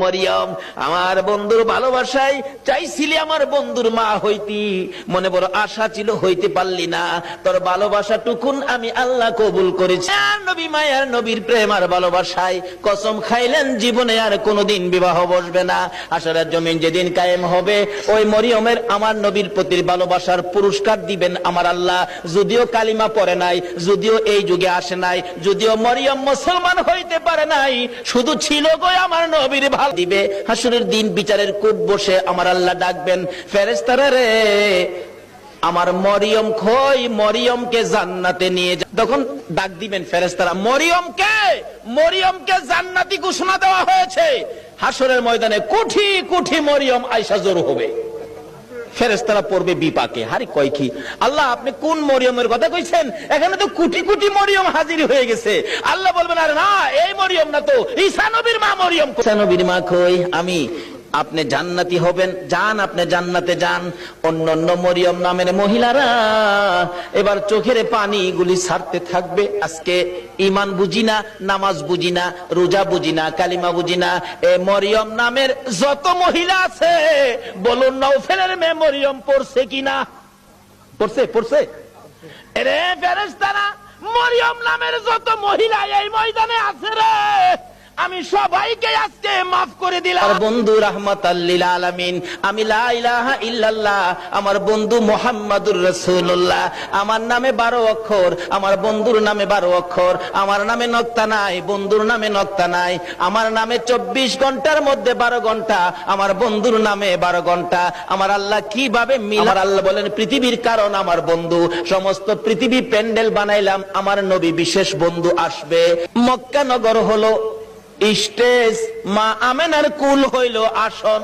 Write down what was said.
মরিয়ম, আমার বন্ধুর ভালোবাসায় চাইছিলি আমার বন্ধুর মা হইতি, মনে বড় আশা ছিল, হইতে পারলি না, তোর ভালোবাসা টুকুন আমি আল্লাহ কবুল করেছি। নবী মায়ার নবীর প্রেম আর ভালোবাসায় কসম খাইলেন জীবনে আর কোনোদিন বিবাহ বসবে না। আসরের জমিন যেদিন কায়েম হবে, ওই মরিয়মের আমার নবীর প্রতি ভালোবাসার পুরস্কার দিবেন আমার আল্লাহ। যদিও কালিমা পড়ে নাই, যদিও এই যুগে আসে নাই, যদিও মরিয়ম মুসলমান হইতে পারে নাই, শুধু ছিল গো আমার নবীর ভালো দিবে। হাসরের দিন বিচারের কূপ বসে আমার আল্লাহ ডাকবেন, ফেরেশতারা রে আমার মরিয়ম কই, মরিয়মকে জান্নাতে নিয়ে যা। তখন ডাক দিবেন ফেরেশতারা, মরিয়মকে জান্নাতি ঘোষণা দেওয়া হয়েছে। হাসরের ময়দানে কোটি কোটি মরিয়ম আয়েশা জড়ো হবে। ফেরেশতারা পড়বে বিপাকে, হারি কয় কি আল্লাহ আপনি কোন মরিয়মের কথা কইছেন? এখানে তো কোটি কোটি মরিয়ম হাজির হয়ে গেছে। আল্লাহ বলবেন আরে না, এই মরিয়ম না তো, ঈসা নবীর মা মরিয়ম। ঈসা নবীর মা কই? আমি। আপনি জান্নাতি হবেন, যান আপনি জান্নাতে যান। অন্যান্য মরিয়ম নামের মহিলারা এবার চোখের পানি গুলি ছাড়তে থাকবে। আজকে ঈমান বুঝি না, নামাজ বুঝি না, রোজা বুঝি না, কালিমা বুঝি না, এ মরিয়ম নামের যত মহিলা আছে বলুন নওফেলের মেয়ে মরিয়ম পড়ছে কিনা? পড়ছে। এরে ফেরেশতারা, মরিয়ম নামের যত মহিলা এই ময়দানে আছে রে, আমি সবাইকে আজকে মাফ করে দিলাম। আমার বন্ধু রাহমাতাল লিল আলামিন, আমি লা ইলাহা ইল্লাল্লাহ, আমার বন্ধু মুহাম্মাদুর রাসূলুল্লাহ, আমার নামে 12 অক্ষর, আমার বন্ধুর নামে 12 অক্ষর, আমার নামে নক্তা নাই, বন্ধুর নামে নক্তা নাই, আমার নামে 24 ঘন্টার মধ্যে 12 ঘন্টা, আমার বন্ধুর নামে 12 ঘন্টা। আমার আল্লাহ কিভাবে আমার আল্লাহ বলেন পৃথিবীর কারণ আমার বন্ধু, সমস্ত পৃথিবী প্যান্ডেল বানাইলাম, আমার নবী বিশেষ বন্ধু আসবে। মক্কা নগর হলো স্টেজ, মা আমেনার কুল হইল আসন।